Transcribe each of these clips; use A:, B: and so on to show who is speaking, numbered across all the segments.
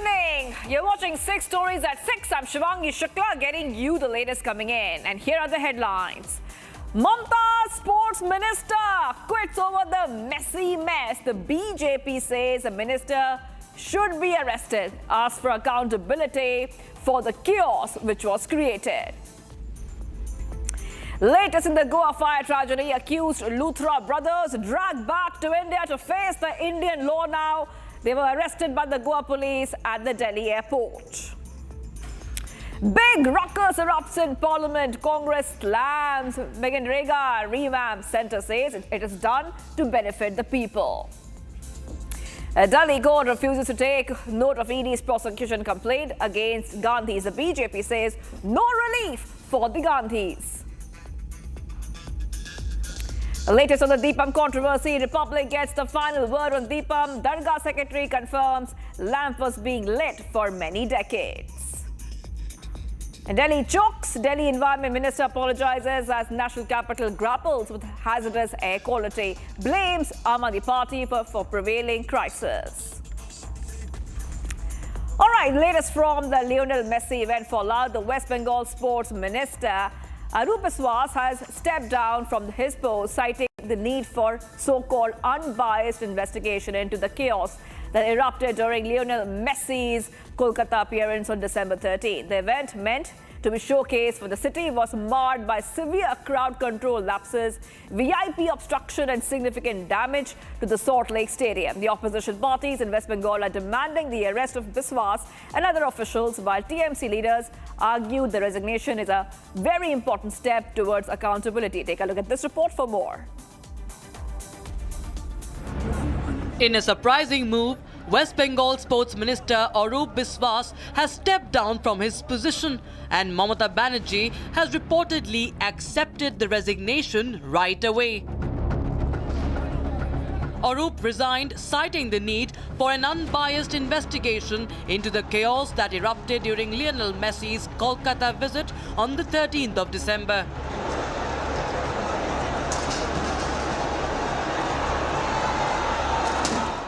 A: evening. You're watching 6 Stories at 6. I'm Shivangi Shukla, getting you the latest coming in. And here are the headlines. Mamta Sports Minister quits over the Messi mess. The BJP says the minister should be arrested. Asks for accountability for the chaos which was created. Latest in the Goa fire tragedy, accused Luthra brothers dragged back to India to face the Indian law now. They were arrested by the Goa Police at the Delhi airport. Big ruckus erupts in Parliament. Congress slams Meganrega revamp. Centre says it is done to benefit the people. A Delhi court refuses to take note of ED's prosecution complaint against Gandhis. The BJP says no relief for the Gandhis. The latest on the Deepam controversy, Republic gets the final word on Deepam. Dargah secretary confirms lamp was being lit for many decades. And Delhi chokes. Delhi Environment Minister apologizes as national capital grapples with hazardous air quality. Blames Aam Aadmi Party for prevailing crisis. All right, latest from the Lionel Messi event fallout. The West Bengal Sports Minister Arup Biswas has stepped down from his post, citing the need for so-called unbiased investigation into the chaos that erupted during Lionel Messi's Kolkata appearance on December 13. The event, meant to be showcased for the city, was marred by severe crowd control lapses, VIP obstruction and significant damage to the Salt Lake Stadium. The opposition parties in West Bengal are demanding the arrest of Biswas and other officials, while TMC leaders argue the resignation is a very important step towards accountability. Take a look at this report for more.
B: In a surprising move, West Bengal Sports Minister Arup Biswas has stepped down from his position, and Mamata Banerjee has reportedly accepted the resignation right away. Arup resigned, citing the need for an unbiased investigation into the chaos that erupted during Lionel Messi's Kolkata visit on the 13th of December.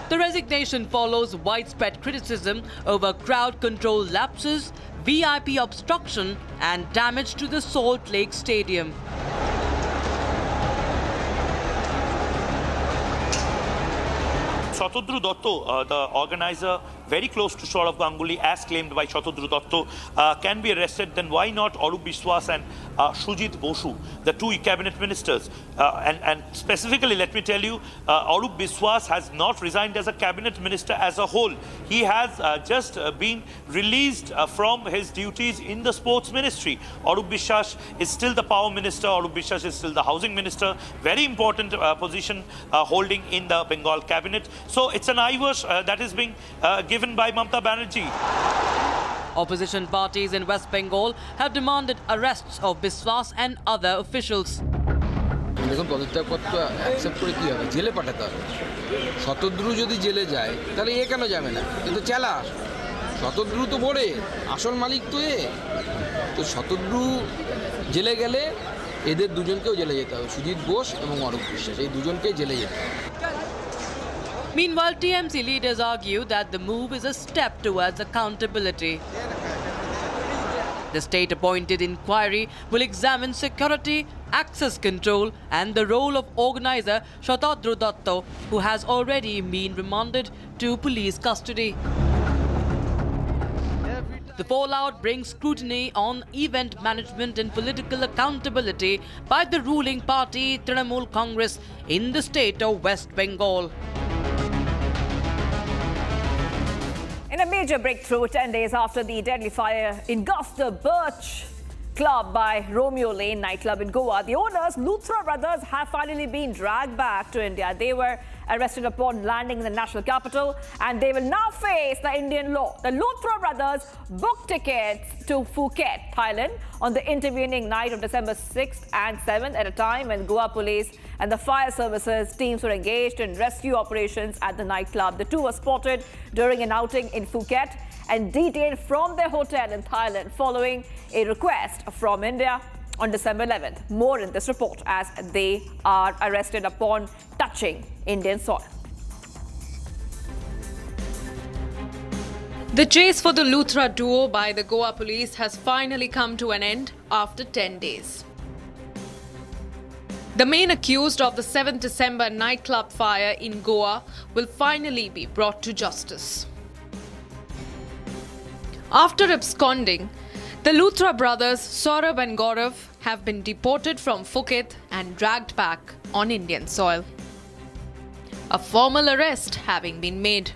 B: The resignation follows widespread criticism over crowd control lapses, VIP obstruction and damage to the Salt Lake Stadium.
C: Shatadru Dotto, the organizer, very close to Saurav Ganguly, as claimed by Shatadru Dotto, can be arrested. Then why not Arup Biswas and Sujit Bosu, the two cabinet ministers? And specifically, let me tell you, Arup Biswas has not resigned as a cabinet minister as a whole. He has just been released from his duties in the sports ministry. Arup Biswas is still the power minister. Arup Biswas is still the housing minister. Very important position holding in the Bengal cabinet. So it's an IVOS that is being given by Mamata Banerjee.
B: Opposition parties in West Bengal have demanded arrests of Biswas and other officials.
D: দেখুন পদত্যাগপত্র accept করে কী হবে, জেলে পাঠাতে হবে। শতদ্রু যদি জেলে যায় তাহলে এ কেন যাবে না? কিন্তু চেলা শতদ্রু তো বড়ে, আসল মালিক তো এ। তো শতদ্রু জেলে গেলে এদের দুজনকেও জেলে যেতে হবে, সুজিত বোস এবং অরূপ বিশ্বাস, এই দুজনকেই জেলে যেতে হবে।
B: Meanwhile, TMC leaders argue that the move is a step towards accountability. The state-appointed inquiry will examine security, access control and the role of organizer Shatadru Dotto, who has already been remanded to police custody. The fallout brings scrutiny on event management and political accountability by the ruling party Trinamool Congress in the state of West Bengal.
A: In a major breakthrough 10 days after the deadly fire engulfed the Birch club by Romeo Lane nightclub in Goa, the owners, Luthra brothers, have finally been dragged back to India. They were arrested upon landing in the national capital, and they will now face the Indian law. The Luthra brothers booked tickets to Phuket, Thailand, on the intervening night of December 6th and 7th, at a time when Goa Police and the fire services teams were engaged in rescue operations at the nightclub. The two were spotted during an outing in Phuket and detained from their hotel in Thailand following a request from India on December 11th. More in this report, as they are arrested upon touching Indian soil.
E: The chase for the Luthra duo by the Goa Police has finally come to an end after 10 days. The main accused of the 7th December nightclub fire in Goa will finally be brought to justice. After absconding, the Luthra brothers Saurabh and Gaurav have been deported from Phuket and dragged back on Indian soil. A formal arrest having been made.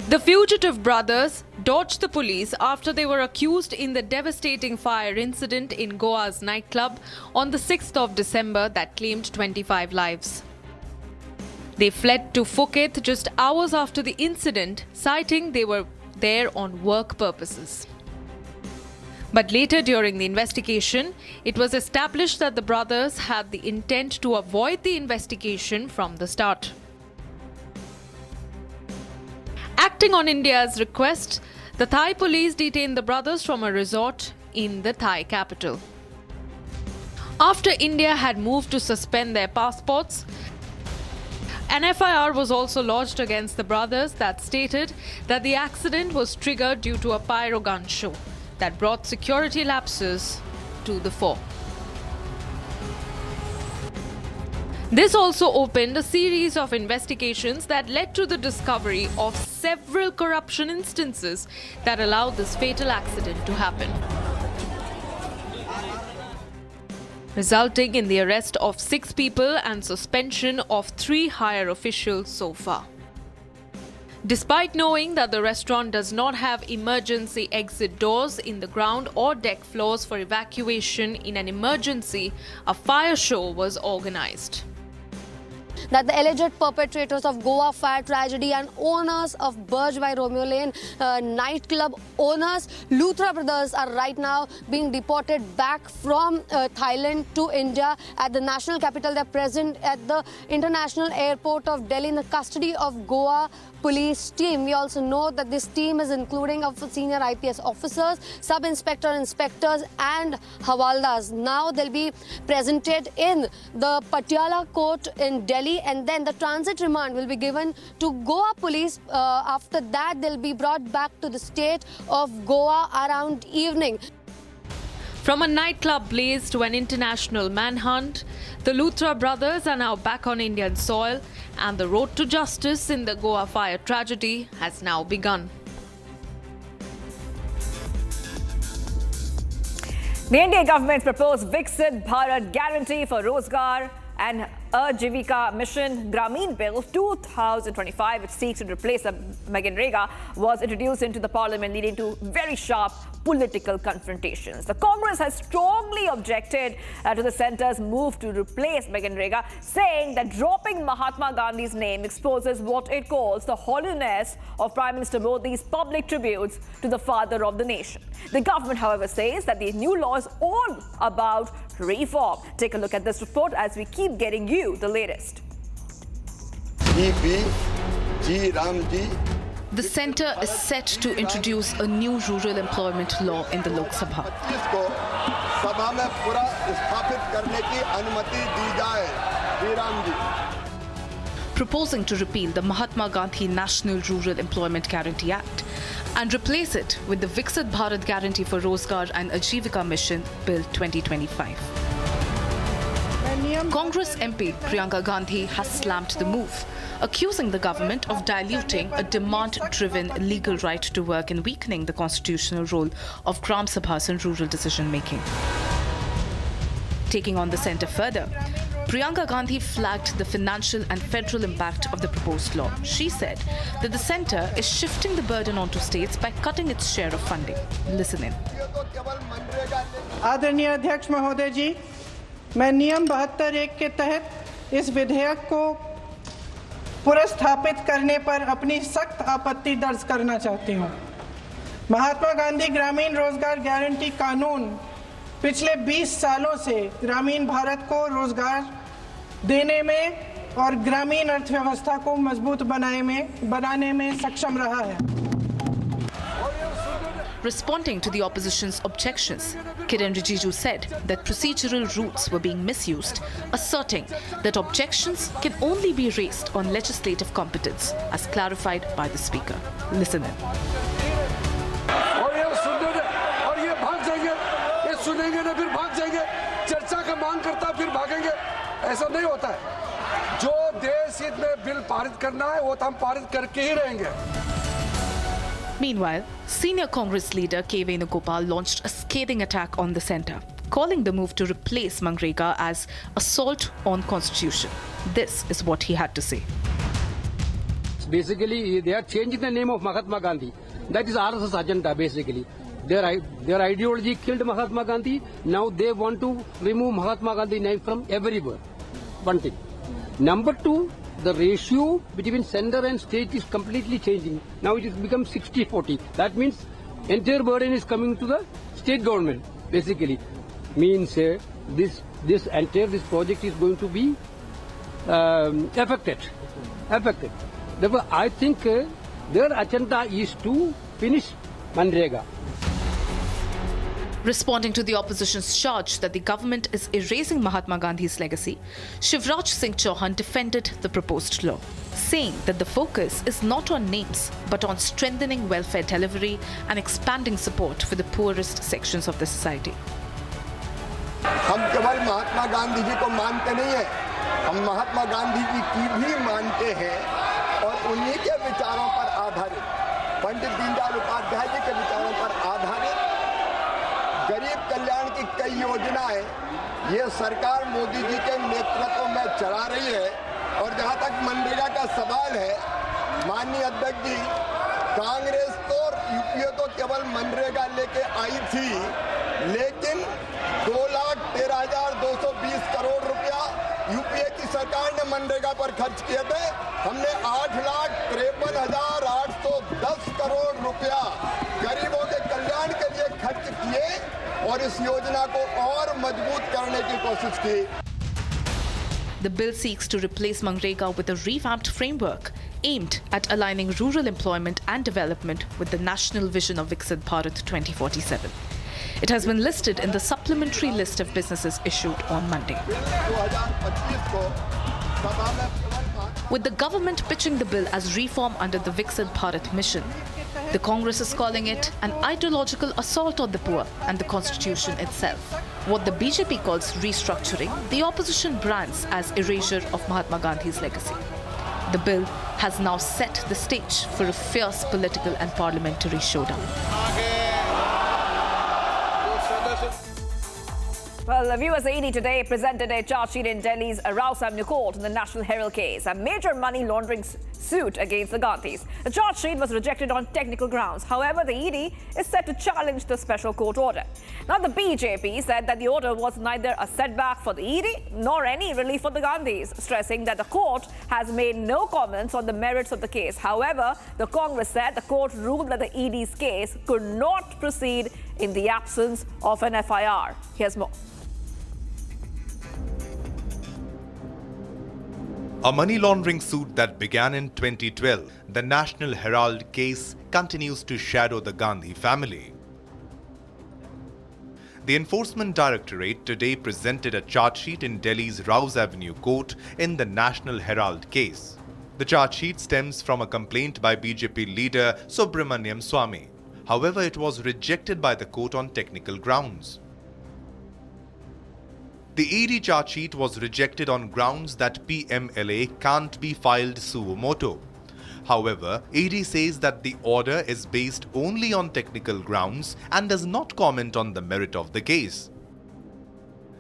E: The fugitive brothers dodged the police after they were accused in the devastating fire incident in Goa's nightclub on the 6th of December that claimed 25 lives. They fled to Phuket just hours after the incident, citing they were there on work purposes. But later during the investigation, it was established that the brothers had the intent to avoid the investigation from the start. Acting on India's request, the Thai police detained the brothers from a resort in the Thai capital. After India had moved to suspend their passports, an FIR was also lodged against the brothers that stated that the accident was triggered due to a pyro gun show that brought security lapses to the fore. This also opened a series of investigations that led to the discovery of several corruption instances that allowed this fatal accident to happen, resulting in the arrest of 6 people and suspension of 3 higher officials so far. Despite knowing that the restaurant does not have emergency exit doors in the ground or deck floors for evacuation in an emergency, a fire show was organized.
F: That the alleged perpetrators of Goa fire tragedy and owners of Birch by Romeo Lane nightclub owners, Luthra brothers, are right now being deported back from Thailand to India. At the national capital, they're present at the international airport of Delhi in the custody of Goa Police team. We also know that this team is including of senior IPS officers, sub-inspector, inspectors and hawaldars. Now they'll be presented in the Patiala court in Delhi, and then the transit remand will be given to Goa Police. After that, they'll be brought back to the state of Goa around evening.
E: From a nightclub blaze to an international manhunt, the Luthra brothers are now back on Indian soil, and the road to justice in the Goa fire tragedy has now begun.
A: The Indian government's proposed Viksit Bharat Guarantee for Rozgar and Ajivika Mission Gramin Bill 2025, which seeks to replace the Maganrega, was introduced into the parliament, leading to very sharp political confrontations. The Congress has strongly objected to the centre's move to replace Maganrega, saying that dropping Mahatma Gandhi's name exposes what it calls the hollowness of Prime Minister Modi's public tributes to the father of the nation. The government, however, says that the new law is all about reform. Take a look at this report as we keep getting you the latest.
G: The centre is set to introduce a new rural employment law in the Lok Sabha. Proposing to repeal the Mahatma Gandhi National Rural Employment Guarantee Act and replace it with the Viksit Bharat Guarantee for Rozgar and Ajivika Mission Bill 2025. Congress MP Priyanka Gandhi has slammed the move, accusing the government of diluting a demand-driven legal right to work and weakening the constitutional role of Gram Sabhas in rural decision-making. Taking on the centre further, Priyanka Gandhi flagged the financial and federal impact of the proposed law. She said that the centre is shifting the burden onto states by cutting its share of funding. Listen in.
H: आदरणीय अध्यक्ष महोदय जी, मैं नियम 72(1) के तहत इस विधेयक को पुनर्स्थापित करने पर अपनी सख्त आपत्ति दर्ज करना चाहती हूं। महात्मा गांधी ग्रामीण रोजगार गारंटी कानून पिछले 20 सालों से ग्रामीण भारत को रोजगार देने में और ग्रामीण अर्थव्यवस्था को मजबूत बनाने में सक्षम रहा है।
G: Responding to the opposition's objections, Kiren Rijiju said that procedural rules were being misused, asserting that objections can only be raised on legislative competence, as clarified by the Speaker. Listen in.
I: सुनेंगे ना फिर भाग जाएंगे चर्चा का मांग करता फिर भागेंगे ऐसा नहीं होता है जो देश हित में बिल पारित करना है वो तो हम पारित करके ही रहेंगे.
G: Meanwhile, senior Congress leader K. Venugopal launched a scathing attack on the centre, calling the move to replace Mangrega as assault on constitution. This is what he had to say.
D: Basically, they are changing the name of Mahatma Gandhi. That is RSS agenda, basically. Their ideology killed Mahatma Gandhi. Now they want to remove Mahatma Gandhi name from everywhere. One thing. Number two, the ratio between center and state is completely changing. Now it has become 60-40. That means entire burden is coming to the state government. Basically, means this project is going to be affected. Therefore, I think their agenda is to finish Manrega.
G: Responding to the opposition's charge that the government is erasing Mahatma Gandhi's legacy, Shivraj Singh Chauhan defended the proposed law, saying that the focus is not on names but on strengthening welfare delivery and expanding support for the poorest sections of the society.
J: हम केवल महात्मा गांधी जी को मानते नहीं हैं, हम महात्मा गांधी जी की भी मानते हैं और उन्हीं के विचारों पर आधारित, पंडित दीनदयाल उपाध्याय जी के विचारों पर आधारित गरीब कल्याण की कई योजनाएं ये सरकार मोदी जी के नेतृत्व में चला रही है. और जहां तक मनरेगा का सवाल है, माननीय अध्यक्ष जी, कांग्रेस तो यूपीए तो केवल मनरेगा लेके आई थी, लेकिन 2,13,220 करोड़ रुपया यूपीए की सरकार ने मनरेगा पर खर्च किए थे. हमने 8,53,810 करोड़ रुपया गरीबों के कल्याण के लिए खर्च किए और इस योजना को और मजबूत करने की कोशिश की.
G: The bill seeks to replace Manrega with a revamped framework aimed at aligning rural employment and development with the national vision of Viksit Bharat 2047. It has been listed in the supplementary list of businesses issued on Monday. With the government pitching the bill as reform under the Viksit Bharat mission, the Congress is calling it an ideological assault on the poor and the constitution itself. What the BJP calls restructuring, the opposition brands as erasure of Mahatma Gandhi's legacy. The bill has now set the stage for a fierce political and parliamentary showdown.
A: Well, the viewers, ED today presented a charge sheet in Delhi's Rouse Avenue Court in the National Herald case, a major money laundering suit against the Gandhis. The charge sheet was rejected on technical grounds. However, the ED is set to challenge the special court order. Now, the BJP said that the order was neither a setback for the ED nor any relief for the Gandhis, stressing that the court has made no comments on the merits of the case. However, the Congress said the court ruled that the ED's case could not proceed in the absence of an FIR. Here's more.
K: A money laundering suit that began in 2012, the National Herald case continues to shadow the Gandhi family. The Enforcement Directorate today presented a charge sheet in Delhi's Rouse Avenue Court in the National Herald case. The charge sheet stems from a complaint by BJP leader Subramaniam Swamy. However, it was rejected by the court on technical grounds. The ED charge sheet was rejected on grounds that PMLA can't be filed suo motu. However, ED says that the order is based only on technical grounds and does not comment on the merit of the case.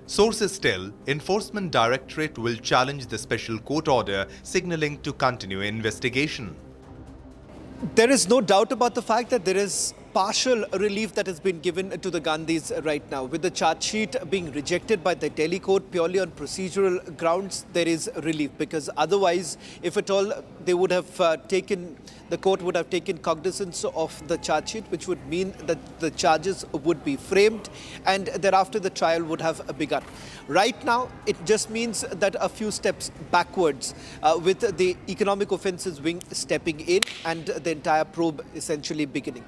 K: Sources tell Enforcement Directorate will challenge the special court order, signalling to continue investigation.
L: There is no doubt about the fact that there is partial relief that has been given to the Gandhis right now. With the charge sheet being rejected by the Delhi court purely on procedural grounds, there is relief, because otherwise, if at all, they would have the court would have taken cognizance of the charge sheet, which would mean that the charges would be framed and thereafter the trial would have begun. Right now, it just means that a few steps backwards with the economic offences wing stepping in and the entire probe essentially beginning.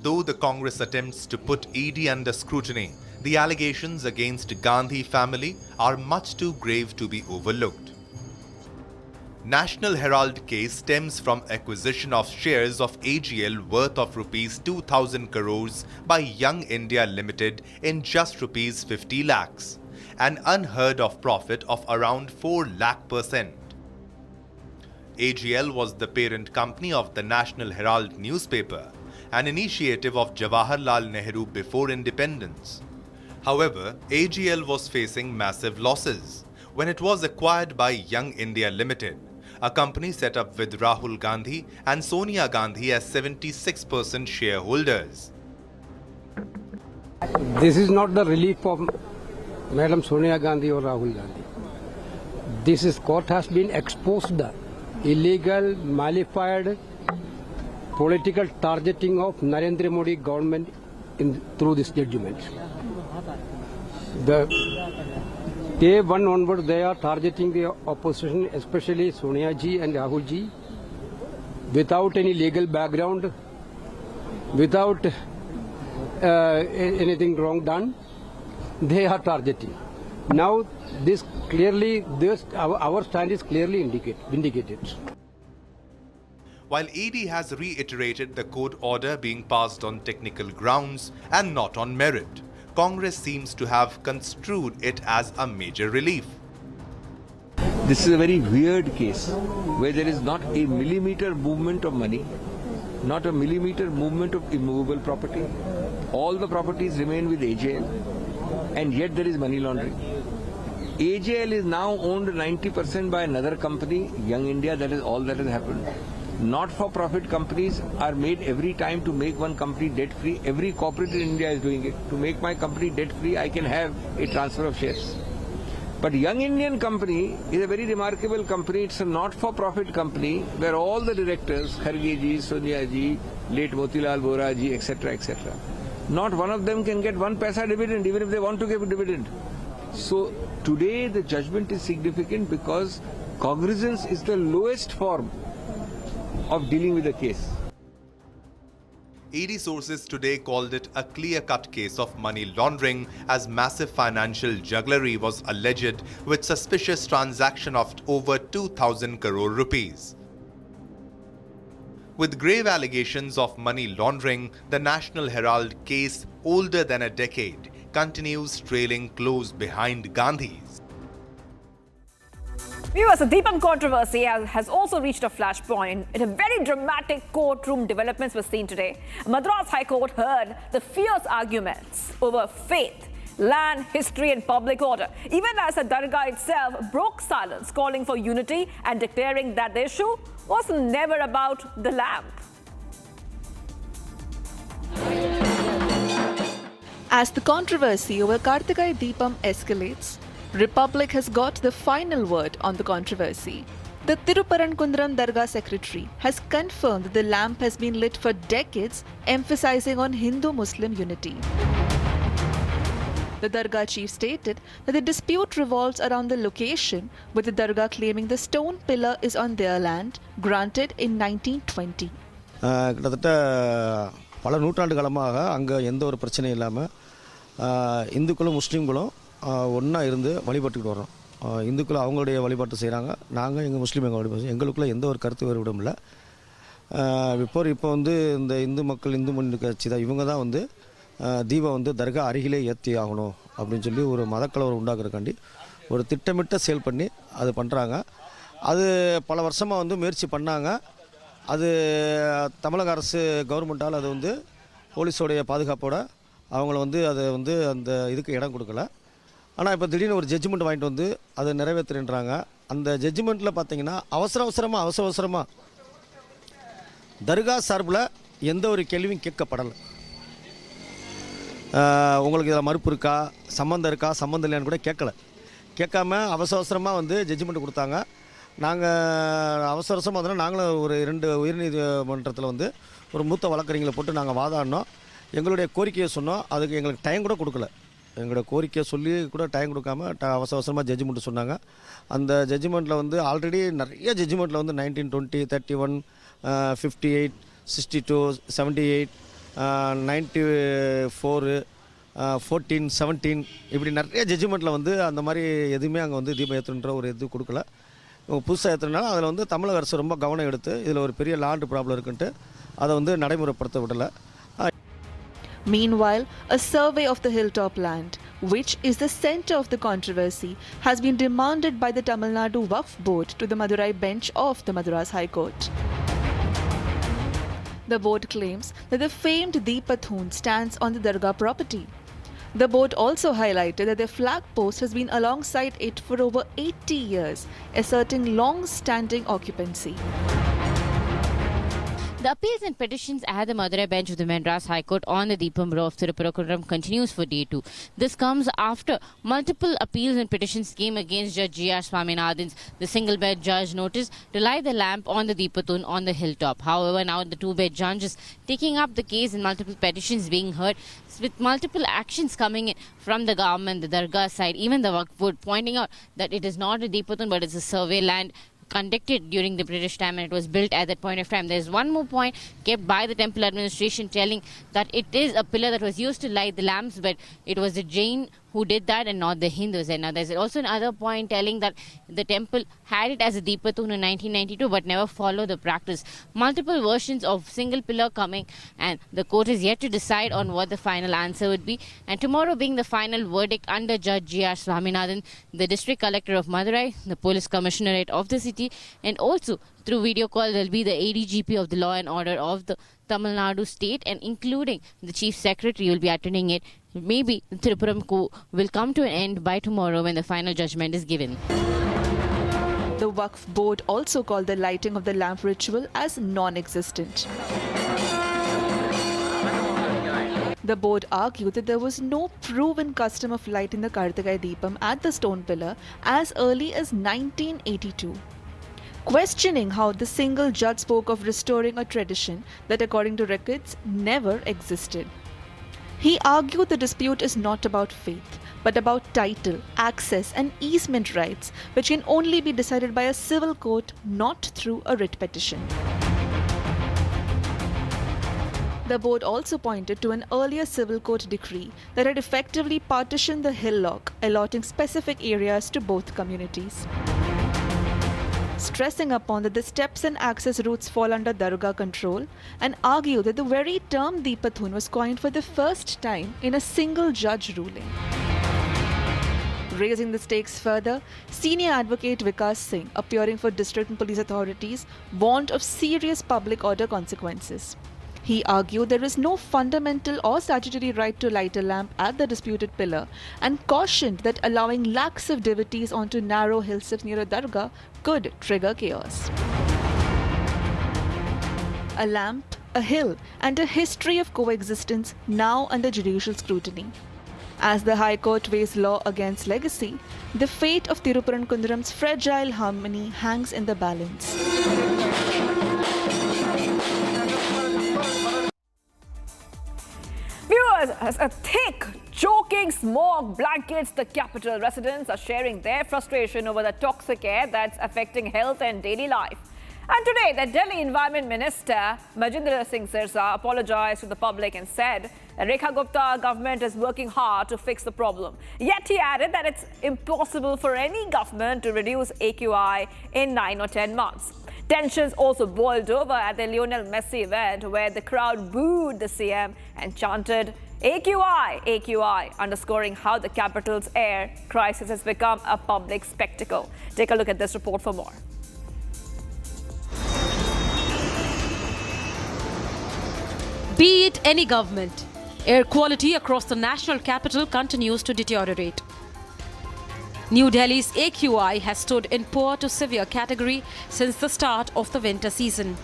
K: Though the Congress attempts to put ED under scrutiny, the allegations against Gandhi family are much too grave to be overlooked. National Herald case stems from acquisition of shares of AGL worth of rupees 2,000 crores by Young India Limited in just rupees 50 lakhs, an unheard of profit of around 4 lakh%. AGL was the parent company of the National Herald newspaper, an initiative of Jawaharlal Nehru before independence. However, AGL was facing massive losses when it was acquired by Young India Limited, a company set up with Rahul Gandhi and Sonia Gandhi as 76% shareholders.
M: This is not the relief of Madam Sonia Gandhi or Rahul Gandhi. This court has been exposed the illegal, malified, political targeting of Narendra Modi government through this judgment. The day one onward, they are targeting the opposition, especially Sonia ji and Rahul ji, without any legal background, without anything wrong done. They are targeting. Now, our stand is clearly vindicated.
K: While ED has reiterated the court order being passed on technical grounds and not on merit, Congress seems to have construed it as a major relief.
D: This is a very weird case where there is not a millimeter movement of money, not a millimeter movement of immovable property. All the properties remain with AJL, and yet there is money laundering. AJL is now owned 90% by another company, Young India. That is all that has happened. Not-for-profit companies are made every time to make one company debt-free. Every corporate in India is doing it. To make my company debt-free, I can have a transfer of shares. But Young Indian Company is a very remarkable company. It's a not-for-profit company where all the directors, Kharge ji, Sonia ji, late Motilal Vora ji, etc., etc., not one of them can get 1 paisa dividend, even if they want to give a dividend. So today the judgment is significant because cognizance is the lowest form of dealing with the case.
K: ED sources today called it a clear-cut case of money laundering as massive financial jugglery was alleged with suspicious transaction of over 2,000 crore rupees. With grave allegations of money laundering, the National Herald case, older than a decade, continues trailing close behind Gandhi's.
A: Viewers, the Deepam controversy has also reached a flashpoint. In a very dramatic courtroom developments were seen today. Madras High Court heard the fierce arguments over faith, land, history and public order, even as the Dargah itself broke silence, calling for unity and declaring that the issue was never about the lamp.
E: As the controversy over Kartikai Deepam escalates, Republic has got the final word on the controversy. The Tiruparankundaram Dargah secretary has confirmed that the lamp has been lit for decades, emphasizing on Hindu-Muslim unity. The Dargah chief stated that the dispute revolves around the location, with the Dargah claiming the stone pillar is on their land, granted in 1920.
N: பல நூற்றாண்டு காலமாக அங்கே எந்த ஒரு பிரச்சனையும் இல்லாமல் இந்துக்களும் முஸ்லீம்களும் ஒன்றா இருந்து வழிபட்டுக்கிட்டு வரோம். இந்துக்கள் அவங்களுடைய வழிபாட்டு செய்கிறாங்க, நாங்கள் எங்கள் முஸ்லீம் எங்கள் வழிபாடு செய்கிறோம். எங்களுக்குள்ள எந்த ஒரு கருத்து வேறுபாடும் இல்லை. இப்போ வந்து இந்த இந்து மக்கள் இந்து முன்னணி கட்சி தான் இவங்க தான் வந்து தீபம் வந்து தர்கா அருகிலே ஏற்றி ஆகணும் அப்படின்னு சொல்லி ஒரு மதக்கலவரம் உண்டாக்குறக்காண்டி ஒரு திட்டமிட்ட செயல் பண்ணி அது பண்ணுறாங்க. அது பல வருஷமாக வந்து முயற்சி பண்ணாங்க. அது தமிழக அரசு கவர்மெண்ட்டால் அது வந்து போலீஸோடைய பாதுகாப்போட அவங்கள வந்து அதை வந்து அந்த இதுக்கு இடம் கொடுக்கல. ஆனால் இப்போ திடீர்னு ஒரு ஜட்ஜ்மெண்ட் வாங்கிட்டு வந்து அதை நிறைவேற்றுன்றாங்க. அந்த ஜட்ஜ்மெண்ட்டில் பார்த்தீங்கன்னா அவசரமாக தர்கா சார்பில் எந்த ஒரு கேள்வியும் கேட்கப்படலை. உங்களுக்கு இதில் மறுப்பு இருக்கா, சம்மந்தம் இருக்கா, சம்மந்தம் இல்லையான்னு கூட கேட்காம அவசரமாக வந்து ஜட்ஜ்மெண்ட் கொடுத்தாங்க. நாங்கள் அவசரமாக வந்தோன்னா நாங்களும் ஒரு 2 உயர்நீதிமன்றத்தில் வந்து ஒரு மூத்த வழக்கறிஞர்களை போட்டு நாங்கள் வாதாடினோம். எங்களுடைய கோரிக்கையை சொன்னோம். அதுக்கு எங்களுக்கு டைம் கூட கொடுக்கல. எங்களோட கோரிக்கையை சொல்லி கூட டைம் கொடுக்காம அவசரமாக ஜட்ஜ்மெண்ட் சொன்னாங்க. அந்த ஜட்ஜ்மெண்ட்டில் வந்து ஆல்ரெடி நிறைய ஜட்ஜ்மெண்ட்டில் வந்து 1920, 31, 58, 62, 78 94 14 17 இப்படி நிறைய ஜட்ஜ்மெண்ட்டில் வந்து அந்த மாதிரி எதுவுமே அங்கே வந்து தீபம் ஏற்றுன்ற ஒரு இது கொடுக்கல. புதுசாக ஏற்றுனால அதில் வந்து தமிழக அரசு ரொம்ப கவனம் எடுத்து இதில் ஒரு பெரிய லாண்ட் ப்ராப்ளம் இருக்குன்ட்டு அதை வந்து நடைமுறைப்படுத்த விடலை.
G: Meanwhile, a survey of the hilltop land, which is the center of the controversy, has been demanded by the Tamil Nadu Waqf Board to the Madurai bench of the Madras High Court. The board claims that the famed Deatined stands on the Dargah property. The board also highlighted that the flag post has been alongside it for over 80 years, asserting long-standing occupancy.
O: The appeals and petitions at the Madurai bench of the Madras High Court on the Deepam row of Thirupurakundram continues for day 2. This comes after multiple appeals and petitions came against Judge G.R. Swaminathan's the single-bed judge notice to light the lamp on the Deepatun on the hilltop. However, now the two-bed judge is taking up the case and multiple petitions being heard with multiple actions coming in from the government, the Dargah side, even the Waqf Board pointing out that it is not a Deepatun but it's a survey land conducted during the British time and it was built at that point of time. There's one more point kept by the temple administration telling that it is a pillar that was used to light the lamps, but it was the Jain who did that and not the Hindus. And now there's also another point telling that the temple had it as a Deepatun in 1992 but never followed the practice. Multiple versions of single pillar coming and the court is yet to decide on what the final answer would be. And tomorrow being the final verdict under Judge G.R. Swaminathan, the district collector of Madurai, the police commissionerate of the city, and also through video call there will be the ADGP of the law and order of the Tamil Nadu state and including the chief secretary will be attending it. Maybe the Thirupuram will come to an end by tomorrow when the final judgment is given.
G: The Waqf Board also called the lighting of the lamp ritual as non-existent. The board argued that there was no proven custom of lighting the Kartikai Deepam at the stone pillar as early as 1982. Questioning how the single judge spoke of restoring a tradition that according to records never existed. He argued the dispute is not about faith, but about title, access and easement rights, which can only be decided by a civil court, not through a writ petition. The board also pointed to an earlier civil court decree that had effectively partitioned the hillock, allotting specific areas to both communities. Stressing upon that the steps and access routes fall under Dargah control and argue that the very term Deepatun was coined for the first time in a single judge ruling. Raising the stakes further, senior advocate Vikas Singh, appearing for district and police authorities, warned of serious public order consequences. He argued there is no fundamental or statutory right to light a lamp at the disputed pillar and cautioned that allowing lakhs of devotees onto narrow hillsides near a dargah could trigger chaos. A lamp, a hill, and a history of coexistence now under judicial scrutiny. As the High Court weighs law against legacy, the fate of Thirupurakundram's fragile harmony hangs in the balance.
A: Viewers, as a thick, choking smog blankets the capital, residents are sharing their frustration over the toxic air that's affecting health and daily life. And today, the Delhi Environment Minister, Majinder Singh Sirsa, apologized to the public and said that Rekha Gupta government is working hard to fix the problem. Yet he added that it's impossible for any government to reduce AQI in 9 or 10 months. Tensions also boiled over at the Lionel Messi event where the crowd booed the CM and chanted AQI, AQI, underscoring how the capital's air crisis has become a public spectacle. Take a look at this report for more.
P: Be it any government, air quality across the national capital continues to deteriorate. New Delhi's AQI has stood in poor to severe category since the start of the winter season.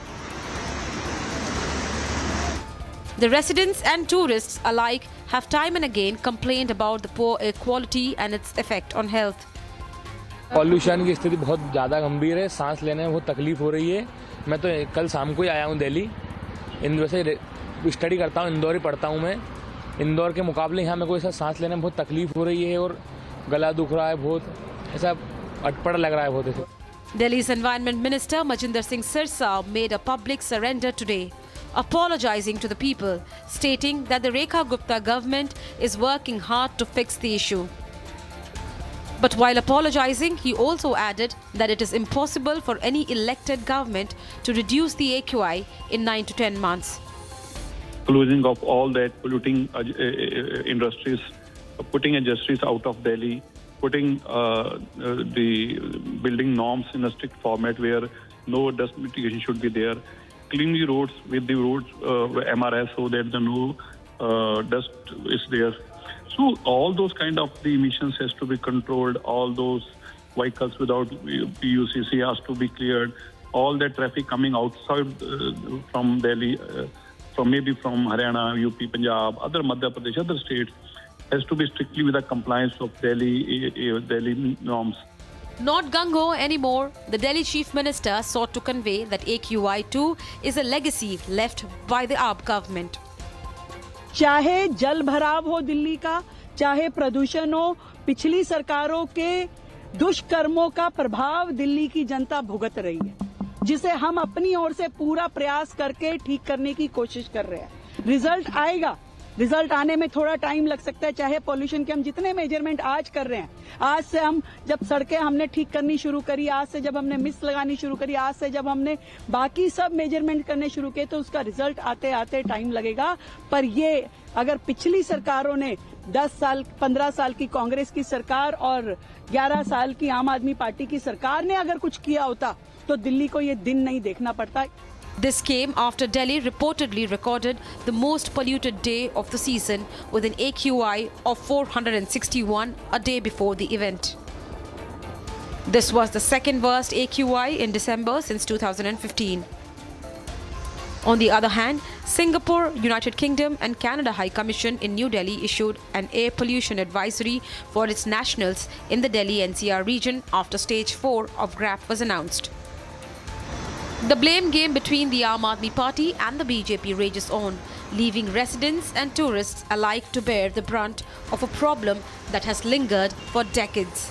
P: The residents and tourists alike have time and again complained about the poor air quality and its effect on health.
Q: Pollution की स्थिति बहुत ज़्यादा गंभीर है, सांस लेने में बहुत तकलीफ हो रही है। मैं तो कल शाम को ही आया हूँ दिल्ली, वैसे स्टडी करता हूँ, इंदौर ही पढ़ता हूँ मैं। इंदौर के मुकाबले यहाँ मेरे को ऐसा सांस लेने में बहुत तकलीफ हो रही है और गला दुख रहा है, बहुत ऐसा अटपटा लग रहा है बहुत ऐसे।
P: Delhi's Environment Minister Majinder Singh Sirsa made a public surrender today. apologizing to the people, stating that the Rekha Gupta government is working hard to fix the issue. But while apologizing, he also added that it is impossible for any elected government to reduce the AQI in 9 to 10 months.
R: Closing of all that polluting industries, putting industries out of Delhi, putting the building norms in a strict format where no dust mitigation should be there, clean the roads with the roads MRS so that the no dust is there. So all those kind of the emissions has to be controlled. All those vehicles without PUCC has to be cleared. All that traffic coming outside from Delhi, from Haryana, UP, Punjab, other Madhya Pradesh, other states, has to be strictly with the compliance of Delhi norms.
P: Not gung-ho anymore, the Delhi Chief Minister sought to convey that AQI2 is a legacy left by the AAP government.
S: चाहे जल भराव हो दिल्ली का, चाहे प्रदूषण हो, पिछली सरकारों के दुष्कर्मों का प्रभाव दिल्ली की जनता भुगत रही है, जिसे हम अपनी ओर से पूरा प्रयास करके ठीक करने की कोशिश कर रहे हैं। रिजल्ट आएगा, रिजल्ट आने में थोड़ा टाइम लग सकता है, चाहे पॉल्यूशन के हम जितने मेजरमेंट आज कर रहे हैं, आज से हम जब सड़कें हमने ठीक करनी शुरू करी, आज से जब हमने मिस लगानी शुरू करी, आज से जब हमने बाकी सब मेजरमेंट करने शुरू किए, तो उसका रिजल्ट आते आते टाइम लगेगा। पर ये अगर पिछली सरकारों ने 10 साल 15 साल की कांग्रेस की सरकार और 11 साल की आम आदमी पार्टी की सरकार ने अगर कुछ किया होता तो दिल्ली को ये दिन नहीं देखना पड़ता।
P: This came after Delhi reportedly recorded the most polluted day of the season with an AQI of 461 a day before the event. This was the second worst AQI in December since 2015. On the other hand, Singapore, United Kingdom and Canada High Commission in New Delhi issued an air pollution advisory for its nationals in the Delhi NCR region after stage 4 of GRAP was announced. The blame game between the Aam Aadmi Party and the BJP rages on, leaving residents and tourists alike to bear the brunt of a problem that has lingered for decades.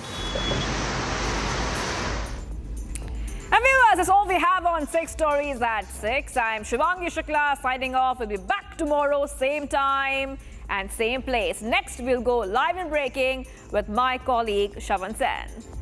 A: And viewers, that's all we have on 6 Stories at 6. I'm Shivangi Shukla signing off. We'll be back tomorrow, same time and same place. Next, we'll go live and breaking with my colleague Shavan Sen.